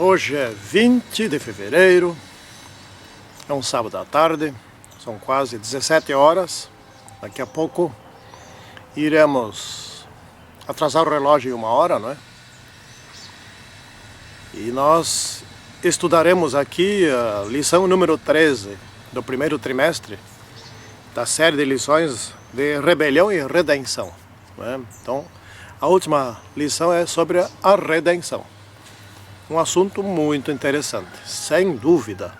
Hoje é 20 de fevereiro, é um sábado à tarde, são quase 17 horas. Daqui a pouco iremos atrasar o relógio em 1 hora, não é? E nós estudaremos aqui a lição número 13 do primeiro trimestre da série de lições de rebelião e redenção, não é? Então, a última lição é sobre a redenção. Um assunto muito interessante, sem dúvida.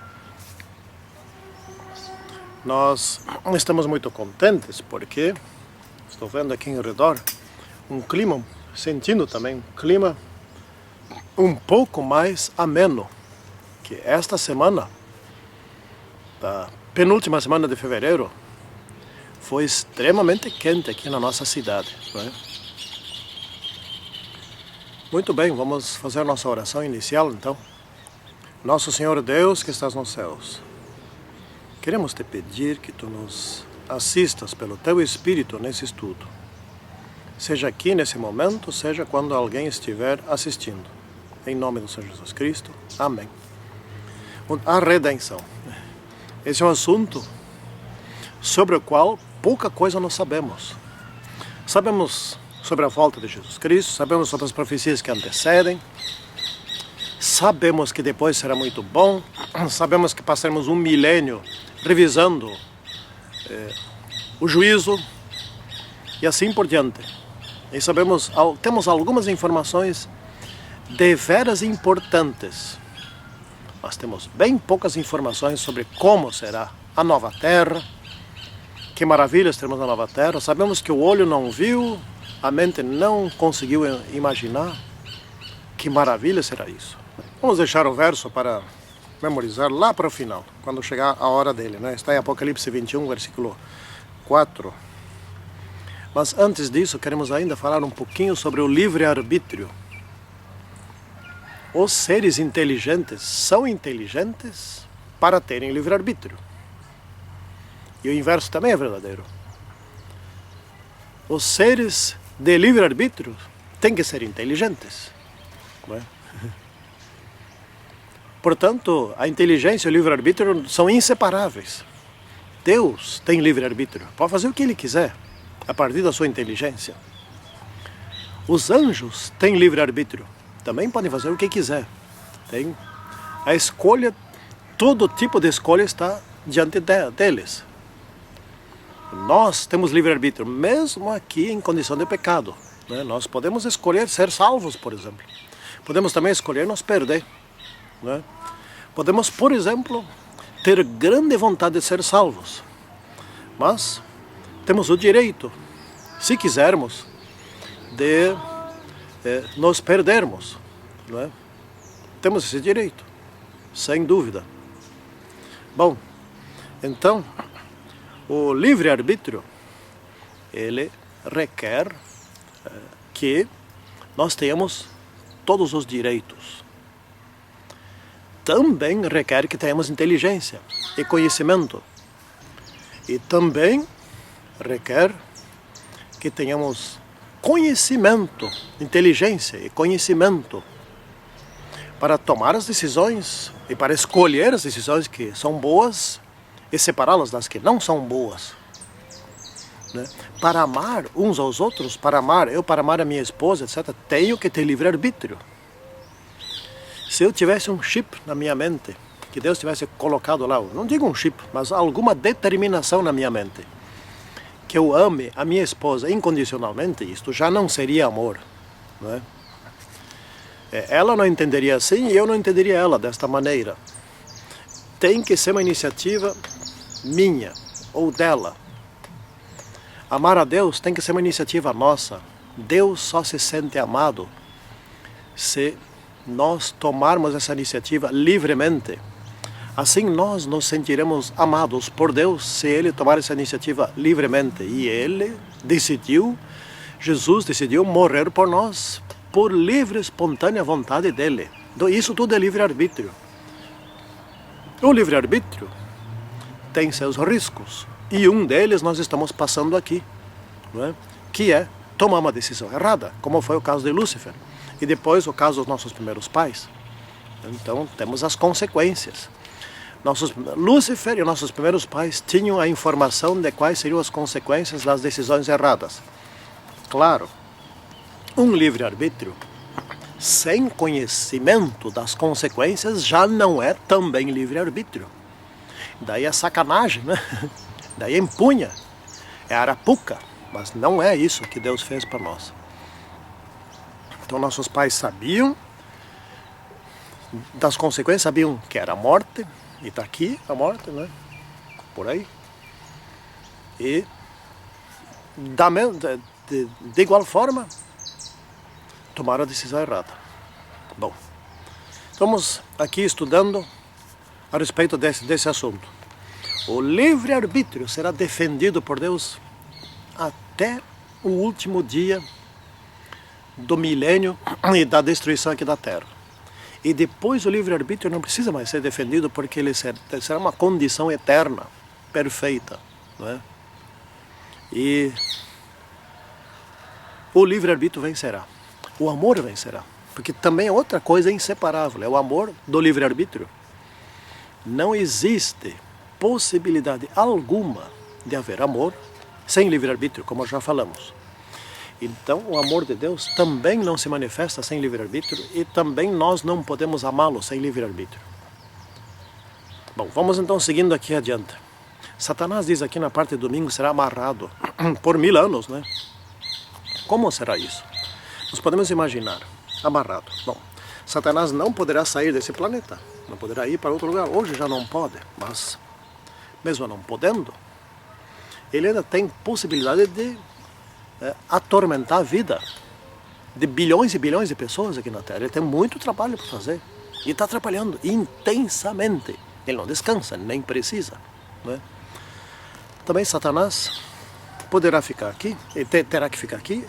Nós estamos muito contentes porque estou vendo aqui em redor um clima, sentindo também um clima um pouco mais ameno, que esta semana, da penúltima semana de fevereiro, foi extremamente quente aqui na nossa cidade, não é? Muito bem, vamos fazer nossa oração inicial então. Nosso Senhor Deus que estás nos céus, queremos te pedir que tu nos assistas pelo teu Espírito nesse estudo. Seja aqui nesse momento, seja quando alguém estiver assistindo. Em nome do Senhor Jesus Cristo. Amém. A redenção. Esse é um assunto sobre o qual pouca coisa nós sabemos. Sabemos sobre a volta de Jesus Cristo, sabemos sobre as profecias que antecedem, sabemos que depois será muito bom, sabemos que passaremos 1 milênio revisando o juízo e assim por diante. E sabemos, temos algumas informações deveras importantes, mas temos bem poucas informações sobre como será a nova terra, que maravilhas teremos na nova terra. Sabemos que o olho não viu, a mente não conseguiu imaginar. Que maravilha será isso. Vamos deixar o verso para memorizar lá para o final, quando chegar a hora dele, né? Está em Apocalipse 21, versículo 4. Mas antes disso, queremos ainda falar um pouquinho sobre o livre-arbítrio. Os seres inteligentes são inteligentes para terem livre-arbítrio. E o inverso também é verdadeiro. Os seres de livre-arbítrio têm que ser inteligentes, não é? Portanto, a inteligência e o livre-arbítrio são inseparáveis. Deus tem livre-arbítrio, pode fazer o que Ele quiser a partir da sua inteligência. Os anjos têm livre-arbítrio, também podem fazer o que quiser. Tem a escolha, todo tipo de escolha está diante deles. Nós temos livre-arbítrio, mesmo aqui em condição de pecado, né? Nós podemos escolher ser salvos, por exemplo. Podemos também escolher nos perder, né? Podemos, por exemplo, ter grande vontade de ser salvos, mas temos o direito, se quisermos, de nos perdermos, não é? Temos esse direito, sem dúvida. Bom, então, o livre-arbítrio, ele requer que nós tenhamos todos os direitos. Também requer que tenhamos inteligência e conhecimento. E também requer que tenhamos conhecimento, inteligência e conhecimento para tomar as decisões e para escolher as decisões que são boas e separá-las das que não são boas, né? Para amar uns aos outros, para amar a minha esposa, etc., tenho que ter livre-arbítrio. Se eu tivesse um chip na minha mente, que Deus tivesse colocado lá, não digo um chip, mas alguma determinação na minha mente, que eu ame a minha esposa incondicionalmente, isto já não seria amor, não é? Ela não entenderia assim e eu não entenderia ela desta maneira. Tem que ser uma iniciativa minha ou dela. Amar a Deus tem que ser uma iniciativa nossa. Deus só se sente amado se nós tomarmos essa iniciativa livremente. Assim nós nos sentiremos amados por Deus se Ele tomar essa iniciativa livremente. E Ele decidiu, Jesus decidiu morrer por nós, por livre, espontânea vontade dEle. Isso tudo é livre-arbítrio. O livre-arbítrio tem seus riscos, e um deles nós estamos passando aqui, não é? Que é tomar uma decisão errada, como foi o caso de Lúcifer, e depois o caso dos nossos primeiros pais. Então temos as consequências. Lúcifer e nossos primeiros pais tinham a informação de quais seriam as consequências das decisões erradas. Claro, um livre-arbítrio sem conhecimento das consequências já não é também livre-arbítrio. Daí é sacanagem, né? Daí empunha, é arapuca, mas não é isso que Deus fez para nós. Então nossos pais sabiam das consequências, sabiam que era a morte, e está aqui a morte, né? Por aí. E de igual forma, tomaram a decisão errada. Bom, estamos aqui estudando a respeito desse assunto. O livre-arbítrio será defendido por Deus até o último dia do milênio e da destruição aqui da Terra. E depois o livre-arbítrio não precisa mais ser defendido, porque ele será uma condição eterna, perfeita, não é? E o livre-arbítrio vencerá. O amor vencerá. Porque também é outra coisa inseparável, é o amor do livre-arbítrio. Não existe possibilidade alguma de haver amor sem livre-arbítrio, como já falamos. Então o amor de Deus também não se manifesta sem livre-arbítrio, e também nós não podemos amá-lo sem livre-arbítrio. Bom, vamos então seguindo aqui adiante. Satanás diz aqui na parte de domingo será amarrado por 1000 anos, né? Como será isso? Nós podemos imaginar, amarrado. Bom, Satanás não poderá sair desse planeta, não poderá ir para outro lugar. Hoje já não pode, mas mesmo não podendo, ele ainda tem possibilidade de atormentar a vida de bilhões e bilhões de pessoas aqui na Terra. Ele tem muito trabalho para fazer e está trabalhando intensamente. Ele não descansa, nem precisa, né? Também Satanás poderá ficar aqui, ele terá que ficar aqui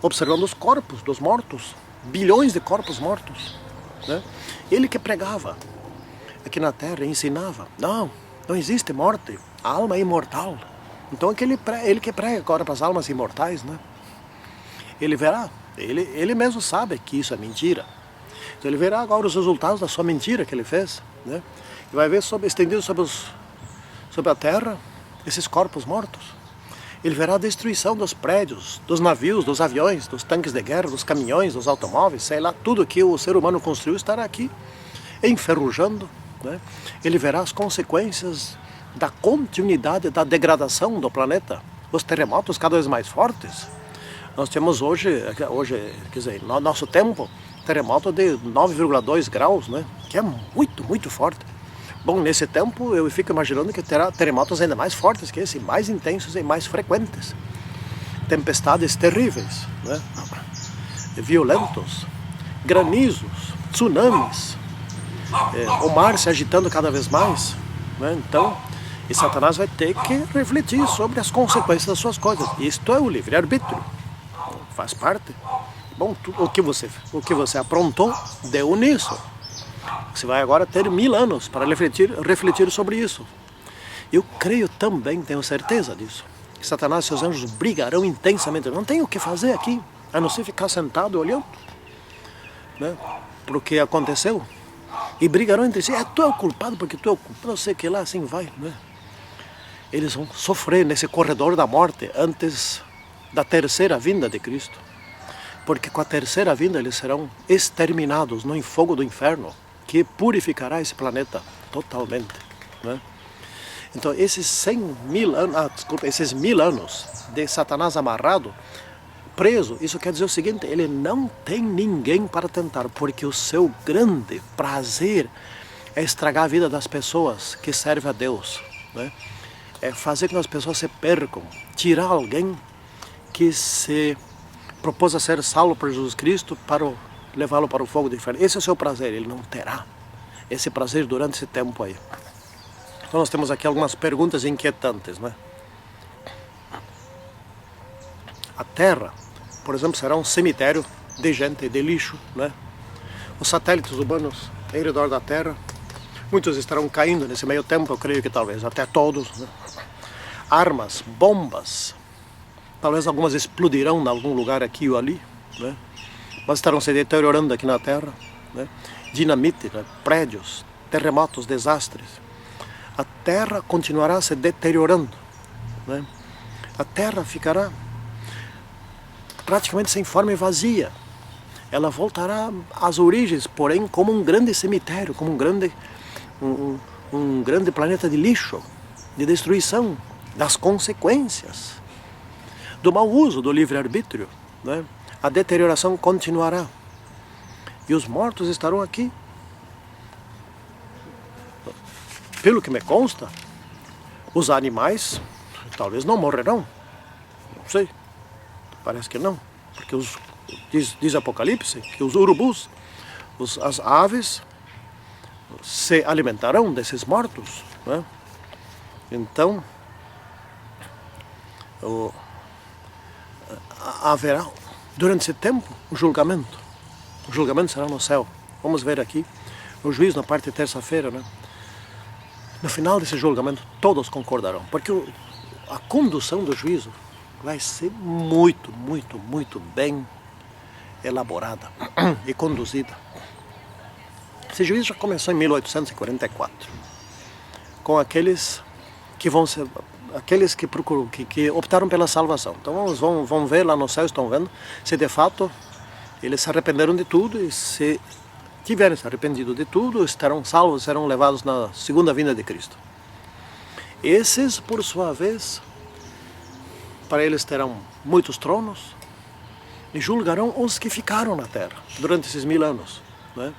observando os corpos dos mortos, bilhões de corpos mortos, né? Ele que pregava aqui na Terra, ensinava, não existe morte, a alma é imortal. Então ele que prega agora para as almas imortais, né? Ele verá, ele mesmo sabe que isso é mentira. Então ele verá agora os resultados da sua mentira que ele fez, né? E vai ver estendido sobre a terra esses corpos mortos. Ele verá a destruição dos prédios, dos navios, dos aviões, dos tanques de guerra, dos caminhões, dos automóveis, sei lá, tudo que o ser humano construiu estará aqui enferrujando, né? Ele verá as consequências da continuidade da degradação do planeta, os terremotos cada vez mais fortes. Nós temos hoje, quer dizer, no nosso tempo, terremoto de 9,2 graus, né? Que é muito, muito forte. Bom, nesse tempo eu fico imaginando que terá terremotos ainda mais fortes que esse, mais intensos e mais frequentes. Tempestades terríveis, né? Violentos, granizos, tsunamis, o mar se agitando cada vez mais, né? Então, e Satanás vai ter que refletir sobre as consequências das suas coisas. Isto é o livre-arbítrio, faz parte. Bom, o que você aprontou deu nisso. Você vai agora ter 1000 anos para refletir sobre isso. Eu creio também, tenho certeza disso, que Satanás e seus anjos brigarão intensamente. Não tem o que fazer aqui, a não ser ficar sentado olhando, né, para o que aconteceu. E brigarão entre si. Tu é o culpado porque tu é o culpado, não sei o que lá, assim vai, né? Eles vão sofrer nesse corredor da morte antes da terceira vinda de Cristo. Porque com a terceira vinda eles serão exterminados no fogo do inferno, que purificará esse planeta totalmente, né? Então esses 1000 anos de Satanás amarrado, preso, isso quer dizer o seguinte: ele não tem ninguém para tentar, porque o seu grande prazer é estragar a vida das pessoas que servem a Deus, né? É fazer com que as pessoas se percam, tirar alguém que se propôs a ser salvo por Jesus Cristo para levá-lo para o fogo do inferno. Esse é o seu prazer, ele não terá esse prazer durante esse tempo aí. Então nós temos aqui algumas perguntas inquietantes, né? A Terra, por exemplo, será um cemitério de gente, de lixo, né? Os satélites humanos em redor da Terra, muitos estarão caindo nesse meio tempo, eu creio que talvez até todos, né? Armas, bombas, talvez algumas explodirão em algum lugar aqui ou ali, né? Mas estarão se deteriorando aqui na Terra, né? dinamite, né? Prédios, terremotos, desastres, a terra continuará se deteriorando, né? A terra ficará praticamente sem forma e vazia. Ela voltará às origens, porém como um grande cemitério, como um grande planeta de lixo, de destruição, das consequências do mau uso do livre-arbítrio, né? A deterioração continuará. E os mortos estarão aqui. Pelo que me consta, os animais talvez não morrerão. Não sei. Parece que não. Porque diz Apocalipse que os urubus, as aves, se alimentarão desses mortos, né? Então, haverá durante esse tempo o julgamento. O julgamento será no céu. Vamos ver aqui o juízo na parte de terça-feira, né? No final desse julgamento todos concordarão, porque a condução do juízo vai ser muito, muito, muito bem elaborada e conduzida. Esse juízo já começou em 1844, com aqueles que que optaram pela salvação. Então vão ver lá no céu, estão vendo, se de fato eles se arrependeram de tudo, e se tiverem se arrependido de tudo, estarão salvos, serão levados na segunda vinda de Cristo. Esses, por sua vez, para eles terão muitos tronos e julgarão os que ficaram na terra durante esses 1000 anos, né?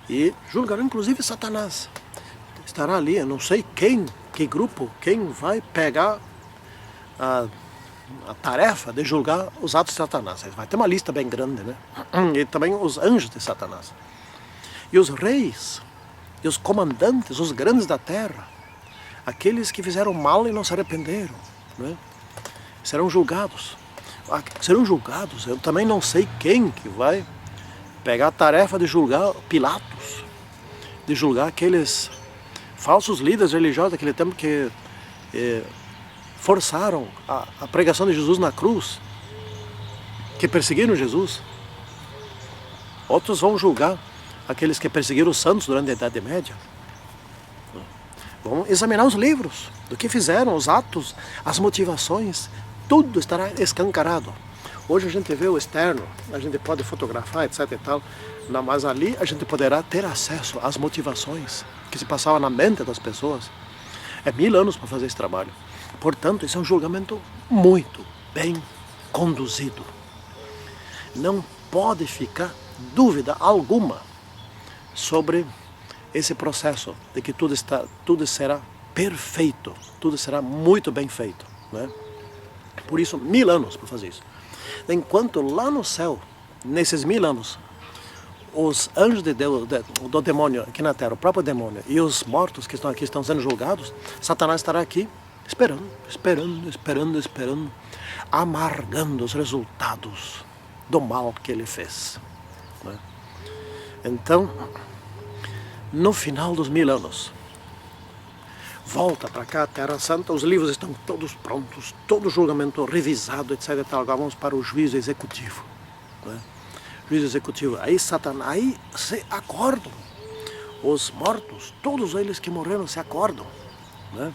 E julgarão inclusive Satanás. Estará ali, eu não sei que grupo, quem vai pegar a tarefa de julgar os atos de Satanás. Vai ter uma lista bem grande, né? E também os anjos de Satanás. E os reis, e os comandantes, os grandes da terra, aqueles que fizeram mal e não se arrependeram, né? Serão julgados. Serão julgados, eu também não sei quem que vai pegar a tarefa de julgar Pilatos, de julgar aqueles falsos líderes religiosos daquele tempo que forçaram a pregação de Jesus na cruz, que perseguiram Jesus. Outros vão julgar aqueles que perseguiram os santos durante a Idade Média. Vão examinar os livros, do que fizeram, os atos, as motivações, tudo estará escancarado. Hoje a gente vê o externo, a gente pode fotografar, etc e tal, mas ali a gente poderá ter acesso às motivações que se passavam na mente das pessoas. É 1000 anos para fazer esse trabalho. Portanto, esse é um julgamento muito bem conduzido. Não pode ficar dúvida alguma sobre esse processo de que tudo será perfeito, tudo será muito bem feito, né? Por isso, 1000 anos para fazer isso. Enquanto lá no céu, nesses 1000 anos, os anjos de Deus, do demônio aqui na terra, o próprio demônio, e os mortos que estão aqui estão sendo julgados, Satanás estará aqui esperando, amargando os resultados do mal que ele fez, né? Então, no final dos 1000 anos, volta para cá, a Terra Santa, os livros estão todos prontos, todo o julgamento revisado, etc. Agora vamos para o juízo executivo, né? Juízo executivo, aí Satanás, aí se acordam, os mortos, todos eles que morreram se acordam, né?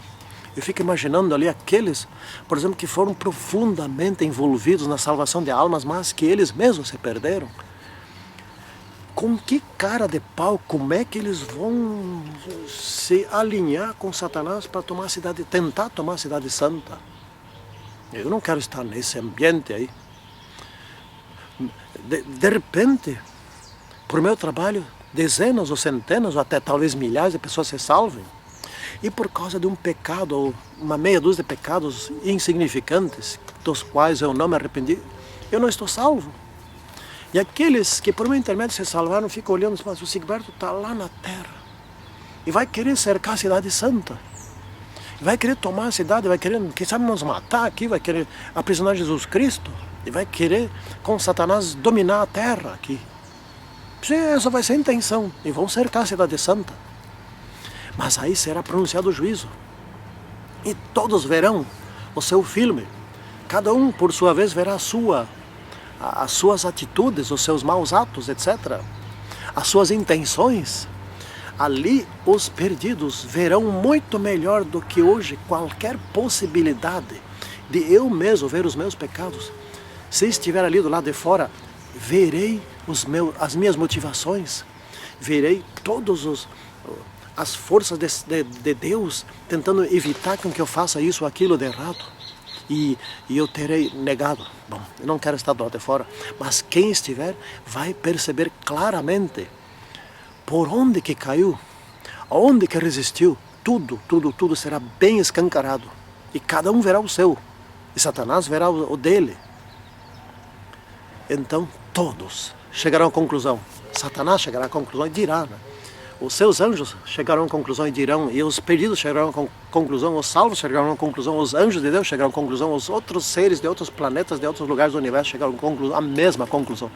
Eu fico imaginando ali aqueles, por exemplo, que foram profundamente envolvidos na salvação de almas, mas que eles mesmos se perderam. Com que cara de pau, como é que eles vão se alinhar com Satanás para tentar tomar a cidade santa? Eu não quero estar nesse ambiente aí. De repente, por meu trabalho, dezenas ou centenas ou até talvez milhares de pessoas se salvem. E por causa de um pecado, ou uma meia dúzia de pecados insignificantes, dos quais eu não me arrependi, eu não estou salvo. E aqueles que por meu intermédio se salvaram ficam olhando e falam, o Sigberto está lá na terra e vai querer cercar a cidade santa, vai querer tomar a cidade, vai querer, quem sabe, nos matar aqui, vai querer aprisionar Jesus Cristo e vai querer com Satanás dominar a terra aqui. Essa vai ser a intenção, e vão cercar a cidade santa. Mas aí será pronunciado o juízo e todos verão o seu filme, cada um por sua vez verá as suas atitudes, os seus maus atos, etc. as suas intenções, ali os perdidos verão muito melhor do que hoje qualquer possibilidade de eu mesmo ver os meus pecados. Se estiver ali do lado de fora, verei as minhas motivações, verei todas as forças de Deus tentando evitar com que eu faça isso ou aquilo de errado. E eu terei negado. Bom, eu não quero estar do lado de fora, mas quem estiver vai perceber claramente por onde que caiu, aonde que resistiu. Tudo será bem escancarado. E cada um verá o seu. E Satanás verá o dele. Então todos chegarão à conclusão. Satanás chegará à conclusão e dirá, né? Os seus anjos chegarão à conclusão e dirão, e os perdidos chegarão à conclusão, os salvos chegarão à conclusão, os anjos de Deus chegarão à conclusão, os outros seres de outros planetas, de outros lugares do universo chegarão à mesma conclusão.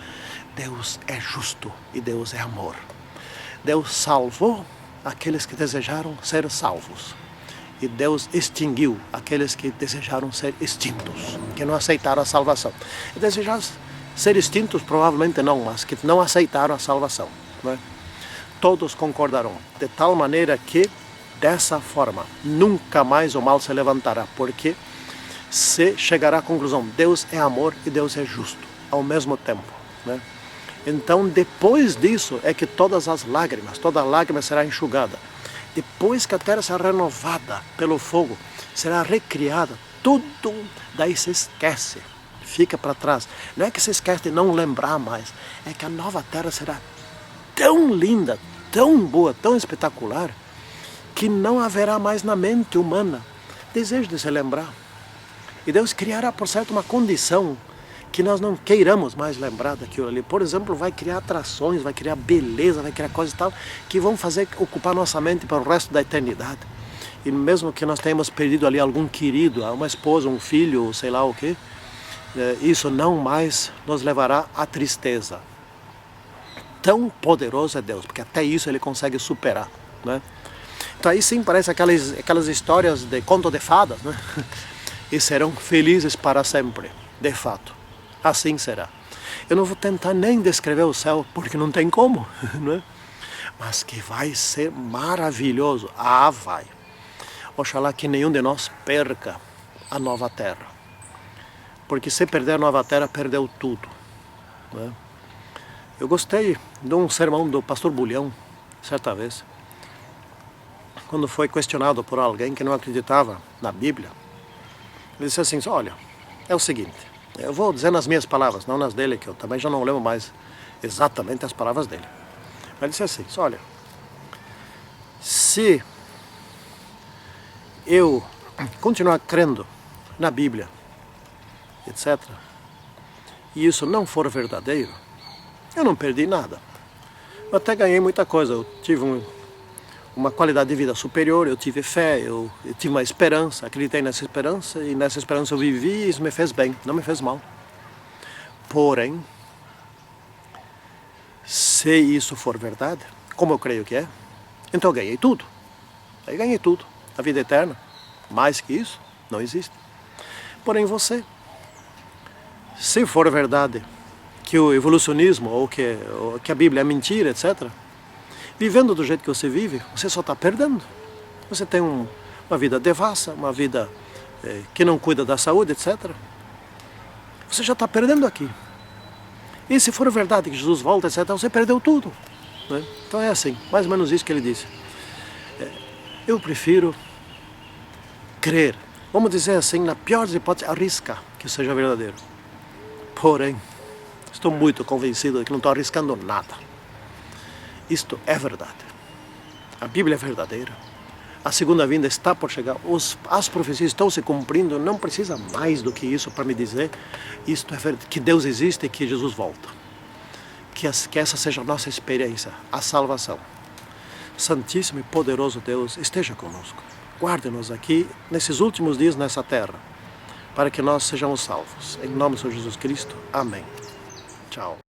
Deus é justo e Deus é amor. Deus salvou aqueles que desejaram ser salvos. E Deus extinguiu aqueles que desejaram ser extintos, que não aceitaram a salvação. E desejaram ser extintos provavelmente não, mas que não aceitaram a salvação, não é? Todos concordarão, de tal maneira que, dessa forma, nunca mais o mal se levantará, porque se chegará à conclusão, Deus é amor e Deus é justo, ao mesmo tempo, né? Então, depois disso, é que toda lágrima será enxugada. Depois que a terra será renovada pelo fogo, será recriada, tudo daí se esquece, fica para trás. Não é que se esquece de não lembrar mais, é que a nova terra será tão linda, tão boa, tão espetacular, que não haverá mais na mente humana desejo de se lembrar. E Deus criará, por certo, uma condição que nós não queiramos mais lembrar daquilo ali. Por exemplo, vai criar atrações, vai criar beleza, vai criar coisas e tal, que vão fazer ocupar nossa mente para o resto da eternidade. E mesmo que nós tenhamos perdido ali algum querido, uma esposa, um filho, sei lá o quê, isso não mais nos levará à tristeza. Tão poderoso é Deus, porque até isso Ele consegue superar, né? Então aí sim parece aquelas histórias de conto de fadas, né? E serão felizes para sempre, de fato. Assim será. Eu não vou tentar nem descrever o céu, porque não tem como, né? Mas que vai ser maravilhoso. Ah, vai. Oxalá que nenhum de nós perca a nova terra. Porque se perder a nova terra, perdeu tudo, né? Eu gostei de um sermão do pastor Bulhão, certa vez, quando foi questionado por alguém que não acreditava na Bíblia. Ele disse assim, olha, é o seguinte, eu vou dizer nas minhas palavras, não nas dele, que eu também já não lembro mais exatamente as palavras dele. Mas ele disse assim, olha, se eu continuar crendo na Bíblia, etc., e isso não for verdadeiro, eu não perdi nada. Eu até ganhei muita coisa. Eu tive uma qualidade de vida superior, eu tive fé, eu tive uma esperança, acreditei nessa esperança, e nessa esperança eu vivi, e isso me fez bem, não me fez mal. Porém, se isso for verdade, como eu creio que é, então eu ganhei tudo. Aí ganhei tudo. A vida eterna, mais que isso, não existe. Porém você, se for verdade que o evolucionismo ou que a Bíblia é mentira, etc., vivendo do jeito que você vive, você só está perdendo. Você tem uma vida devassa, uma vida que não cuida da saúde, etc. Você já está perdendo aqui. E se for verdade que Jesus volta, etc., você perdeu tudo, né? Então é assim, mais ou menos isso que ele disse. Eu prefiro crer, vamos dizer assim, na pior das hipóteses, arriscar que seja verdadeiro. Porém, estou muito convencido de que não estou arriscando nada. Isto é verdade. A Bíblia é verdadeira. A segunda vinda está por chegar. As profecias estão se cumprindo. Não precisa mais do que isso para me dizer isto é verdade, que Deus existe e que Jesus volta. Que essa seja a nossa experiência, a salvação. Santíssimo e poderoso Deus, esteja conosco. Guarde-nos aqui, nesses últimos dias nessa terra, para que nós sejamos salvos. Em nome de Jesus Cristo. Amém. Tchau.